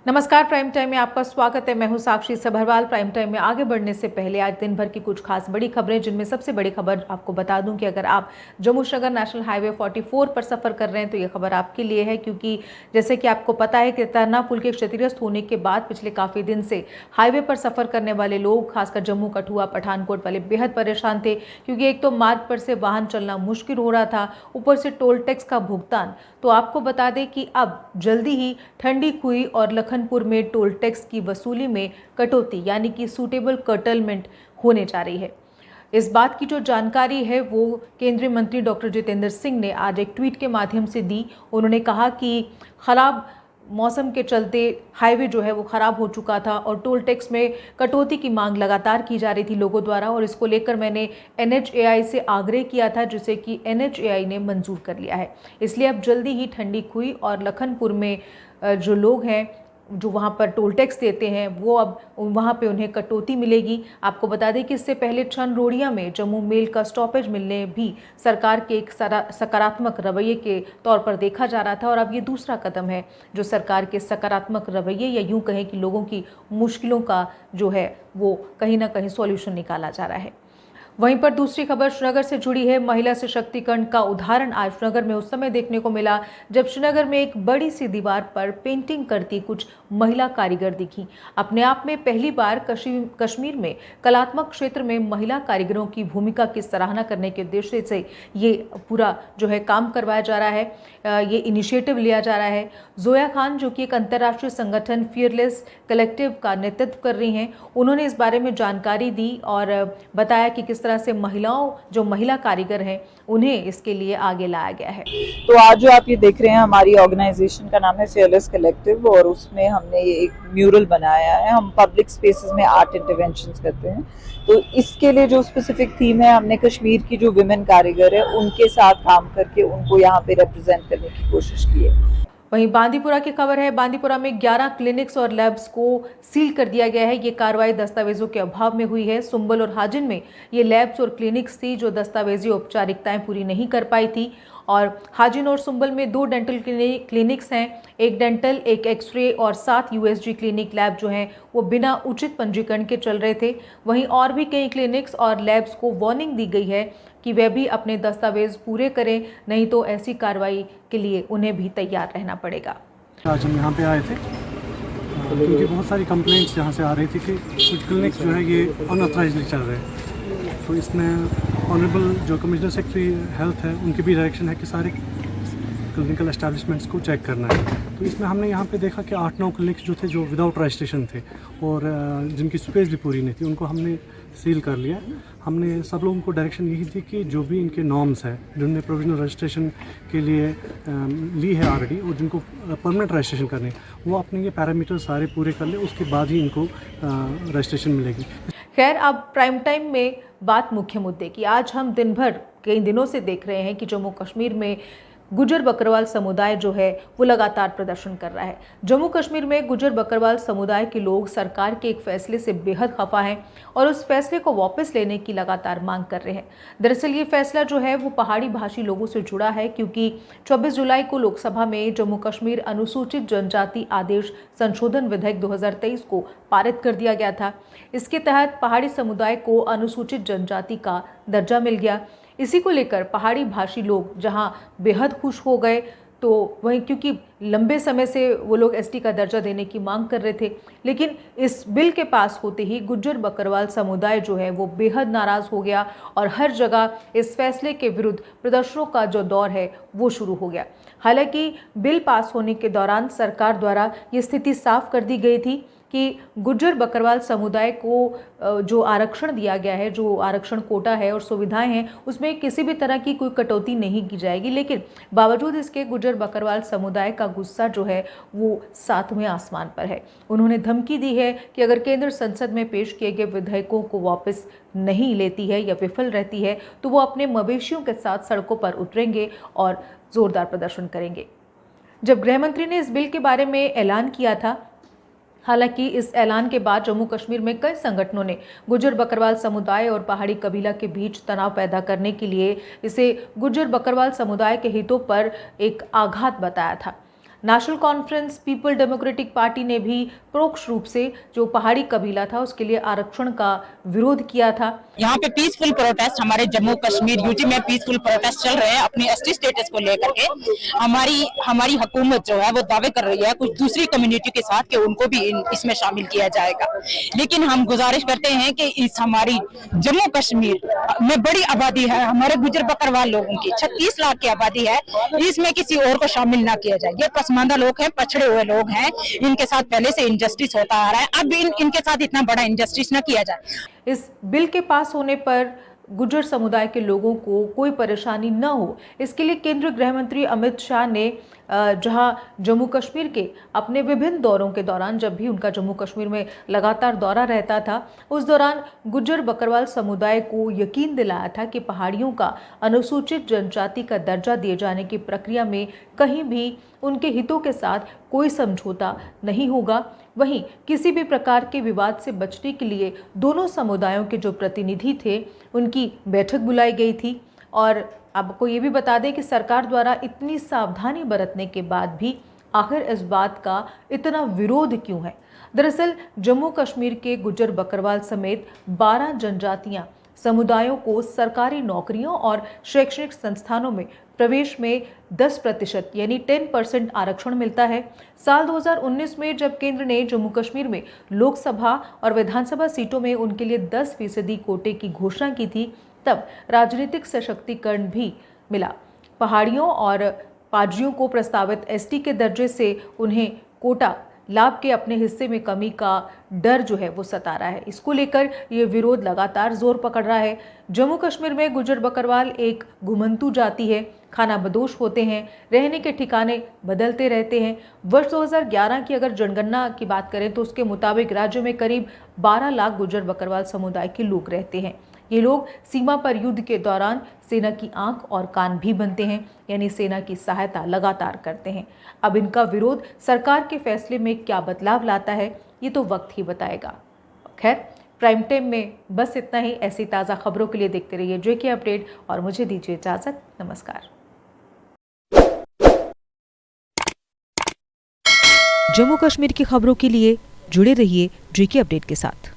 नमस्कार। Prime time में आपका स्वागत है। मैं हूं साक्षी सभरवाल। प्राइम टाइम में आगे बढ़ने से पहले आज दिन भर की कुछ खास बड़ी खबरें, जिनमें सबसे बड़ी खबर आपको बता दूं कि अगर आप जम्मू श्रीनगर नेशनल हाईवे 44 पर सफर कर रहे हैं तो ये खबर आपके लिए है, क्योंकि जैसे कि आपको पता है कि तरना पुल के क्षतिग्रस्त होने के बाद पिछले काफ़ी दिन से हाईवे पर सफर करने वाले लोग, खासकर जम्मू, कठुआ, पठानकोट वाले बेहद परेशान थे, क्योंकि एक तो मार्ग पर से वाहन चलना मुश्किल हो रहा था, ऊपर से टोल टैक्स का भुगतान। तो आपको बता दें कि अब जल्दी ही ठंडी कुई और लखनपुर में टोल टैक्स की वसूली में कटौती यानी कि सूटेबल कर्टलमेंट होने जा रही है। इस बात की जो जानकारी है वो केंद्रीय मंत्री डॉक्टर जितेंद्र सिंह ने आज एक ट्वीट के माध्यम से दी। उन्होंने कहा कि खराब मौसम के चलते हाईवे जो है वो ख़राब हो चुका था और टोल टैक्स में कटौती की मांग लगातार की जा रही थी लोगों द्वारा, और इसको लेकर मैंने NHAI से आग्रह किया था, जिसे कि NHAI ने मंजूर कर लिया है। इसलिए अब जल्दी ही ठंडी खुई और लखनपुर में जो लोग हैं जो वहाँ पर टोल टैक्स देते हैं वो अब वहाँ पे उन्हें कटौती मिलेगी। आपको बता दें कि इससे पहले छनरोड़िया में जम्मू मेल का स्टॉपेज मिलने भी सरकार के एक सकारात्मक रवैये के तौर पर देखा जा रहा था, और अब ये दूसरा कदम है जो सरकार के सकारात्मक रवैये या यूँ कहें कि लोगों की मुश्किलों का जो है वो कहीं ना कहीं सॉल्यूशन निकाला जा रहा है। वहीं पर दूसरी खबर श्रीनगर से जुड़ी है। महिला सशक्तिकरण का उदाहरण आज श्रीनगर में उस समय देखने को मिला जब श्रीनगर में एक बड़ी सी दीवार पर पेंटिंग करती कुछ महिला कारीगर दिखी। अपने आप में पहली बार कश्मीर में कलात्मक क्षेत्र में महिला कारीगरों की भूमिका की सराहना करने के उद्देश्य से ये पूरा जो है काम करवाया जा रहा है, ये इनिशिएटिव लिया जा रहा है। जोया खान, जो कि एक अंतर्राष्ट्रीय संगठन फियरलेस कलेक्टिव का नेतृत्व कर रही हैं, उन्होंने इस बारे में जानकारी दी और बताया कि किस तरह से महिलाओं, जो महिला कारीगर हैं, उन्हें इसके लिए आगे लाया गया है। तो आज जो आप ये देख रहे हैं, हमारी ऑर्गेनाइजेशन का नाम है फियरलेस कलेक्टिव, और उसमें हमने ये एक म्यूरल बनाया है। हम पब्लिक स्पेसेस में आर्ट इंटरवेंशंस करते हैं, तो इसके लिए जो स्पेसिफिक थीम है, हमने कश्मीर की जो विमेन कारीगर है उनके साथ काम करके उनको यहाँ पे रिप्रेजेंट करने की कोशिश की है। वहीं बांदीपुरा की खबर है। बांदीपुरा में 11 क्लिनिक्स और लैब्स को सील कर दिया गया है। ये कार्रवाई दस्तावेजों के अभाव में हुई है। सुंबल और हाजिन में ये लैब्स और क्लिनिक्स थी जो दस्तावेजी औपचारिकताएं पूरी नहीं कर पाई थी, और हाजिन और सुंबल में 2 डेंटल क्लिनिक्स हैं, एक डेंटल, एक एक्सरे और 7 USG क्लिनिक लैब जो हैं वो बिना उचित पंजीकरण के चल रहे थे। वहीं और भी कई क्लिनिक्स और लैब्स को वार्निंग दी गई है कि वे भी अपने दस्तावेज पूरे करें, नहीं तो ऐसी कार्रवाई के लिए उन्हें भी तैयार रहना पड़ेगा। आज हम यहाँ पे आए थे क्योंकि बहुत सारी कंप्लेंट्स यहाँ से आ रही थी कि कुछ क्लिनिक्स जो है ये अनऑथराइज्ड चल रहे हैं। तो इसमें ऑनरेबल जो कमिश्नर सेक्रेटरी हेल्थ है उनकी भी डायरेक्शन है कि सारे क्लिनिकल एस्टैब्लिशमेंट्स को चेक करना है। तो इसमें हमने यहाँ पे देखा कि 8-9 क्लिनिक्स जो थे जो विदाउट रजिस्ट्रेशन थे और जिनकी स्पेस भी पूरी नहीं थी, उनको हमने सील कर लिया। हमने सब लोगों को डायरेक्शन यही थी कि जो भी इनके नॉर्म्स है, जिनने प्रोविजनल रजिस्ट्रेशन के लिए ली है ऑलरेडी और जिनको परमानेंट रजिस्ट्रेशन करनी है, वो अपने ये पैरामीटर सारे पूरे कर ले, उसके बाद ही इनको रजिस्ट्रेशन मिलेगी। खैर, अब प्राइम टाइम में बात मुख्य मुद्दे की। आज हम दिन भर कई दिनों से देख रहे हैं कि जम्मू कश्मीर में गुजर बकरवाल समुदाय जो है वो लगातार प्रदर्शन कर रहा है। जम्मू कश्मीर में गुजर बकरवाल समुदाय के लोग सरकार के एक फैसले से बेहद खफा हैं और उस फैसले को वापस लेने की लगातार मांग कर रहे हैं। दरअसल ये फैसला जो है वो पहाड़ी भाषी लोगों से जुड़ा है, क्योंकि 24 जुलाई को लोकसभा में जम्मू कश्मीर अनुसूचित जनजाति आदेश संशोधन विधेयक 2023 को पारित कर दिया गया था। इसके तहत पहाड़ी समुदाय को अनुसूचित जनजाति का दर्जा मिल गया। इसी को लेकर पहाड़ी भाषी लोग जहां बेहद खुश हो गए, तो वहीं क्योंकि लंबे समय से वो लोग ST का दर्जा देने की मांग कर रहे थे, लेकिन इस बिल के पास होते ही गुज्जर बकरवाल समुदाय जो है वो बेहद नाराज़ हो गया और हर जगह इस फैसले के विरुद्ध प्रदर्शनों का जो दौर है वो शुरू हो गया। हालांकि बिल पास होने के दौरान सरकार द्वारा ये स्थिति साफ कर दी गई थी कि गुज्जर बकरवाल समुदाय को जो आरक्षण दिया गया है, जो आरक्षण कोटा है और सुविधाएं हैं, उसमें किसी भी तरह की कोई कटौती नहीं की जाएगी। लेकिन बावजूद इसके गुज्जर बकरवाल समुदाय का गुस्सा जो है वो 7वें आसमान पर है। उन्होंने धमकी दी है कि अगर केंद्र संसद में पेश किए गए विधेयकों को वापस नहीं लेती है या विफल रहती है तो वो अपने मवेशियों के साथ सड़कों पर उतरेंगे और जोरदार प्रदर्शन करेंगे। जब गृह मंत्री ने इस बिल के बारे में ऐलान किया था, हालांकि इस ऐलान के बाद जम्मू कश्मीर में कई संगठनों ने गुज्जर बकरवाल समुदाय और पहाड़ी कबीला के बीच तनाव पैदा करने के लिए इसे गुज्जर बकरवाल समुदाय के हितों पर एक आघात बताया था। National conference people democratic party ने भी परोक्ष रूप से जो पहाड़ी कबीला था उसके लिए आरक्षण का विरोध किया था। यहाँ पे पीसफुल प्रोटेस्ट हमारे जम्मू कश्मीर यूटी में पीसफुल प्रोटेस्ट चल रहे हैं अपने एसटी स्टेटस को लेकर के। हमारी हुकूमत जो है वो दावे कर रही है कुछ दूसरी कम्युनिटी के साथ कि उनको भी इसमें शामिल किया जाएगा, लेकिन हम गुजारिश करते हैं कि इस हमारी जम्मू कश्मीर में बड़ी आबादी है, हमारे गुजर बकरवाल लोगों की 36 लाख की आबादी है, इसमें किसी और को शामिल ना किया जाए। ये पसमानदा लोग हैं, पछड़े हुए लोग हैं, इनके साथ पहले से इंजस्टिस होता आ रहा है, अब इनके साथ इतना बड़ा इंजस्टिस ना किया जाए। इस बिल के पास होने पर गुर्जर समुदाय के लोगों को कोई परेशानी न हो, इसके लिए केंद्रीय गृह मंत्री अमित शाह ने जहां जम्मू कश्मीर के अपने विभिन्न दौरों के दौरान, जब भी उनका जम्मू कश्मीर में लगातार दौरा रहता था, उस दौरान गुर्जर बकरवाल समुदाय को यकीन दिलाया था कि पहाड़ियों का अनुसूचित जनजाति का दर्जा दिए जाने की प्रक्रिया में कहीं भी उनके हितों के साथ कोई समझौता नहीं होगा। वहीं किसी भी प्रकार के विवाद से बचने के लिए दोनों समुदायों के जो प्रतिनिधि थे उनकी बैठक बुलाई गई थी। और आपको ये भी बता दें कि सरकार द्वारा इतनी सावधानी बरतने के बाद भी आखिर इस बात का इतना विरोध क्यों है? दरअसल जम्मू कश्मीर के गुर्जर बकरवाल समेत 12 जनजातियां समुदायों को सरकारी नौकरियों और शैक्षणिक संस्थानों में प्रवेश में 10% यानी 10% आरक्षण मिलता है। साल 2019 में जब केंद्र ने जम्मू कश्मीर में लोकसभा और विधानसभा सीटों में उनके लिए 10% कोटे की घोषणा की थी, तब राजनीतिक सशक्तिकरण भी मिला। पहाड़ियों और पाजियों को प्रस्तावित एसटी के दर्जे से उन्हें कोटा लाभ के अपने हिस्से में कमी का डर जो है वो सता रहा है। इसको लेकर ये विरोध लगातार जोर पकड़ रहा है। जम्मू कश्मीर में गुर्जर बकरवाल एक घुमंतू जाति है, खाना बदोश होते हैं, रहने के ठिकाने बदलते रहते हैं। वर्ष 2011 की अगर जनगणना की बात करें तो उसके मुताबिक राज्य में करीब 12 लाख गुर्जर बकरवाल समुदाय के लोग रहते हैं। ये लोग सीमा पर युद्ध के दौरान सेना की आंख और कान भी बनते हैं, यानी सेना की सहायता लगातार करते हैं। अब इनका विरोध सरकार के फैसले में क्या बदलाव लाता है, ये तो वक्त ही बताएगा। खैर, प्राइम टाइम में बस इतना ही। ऐसी ताज़ा खबरों के लिए देखते रहिए जेके अपडेट और मुझे दीजिए इजाज़त। नमस्कार। जम्मू कश्मीर की खबरों के लिए जुड़े रहिए जेके अपडेट के साथ।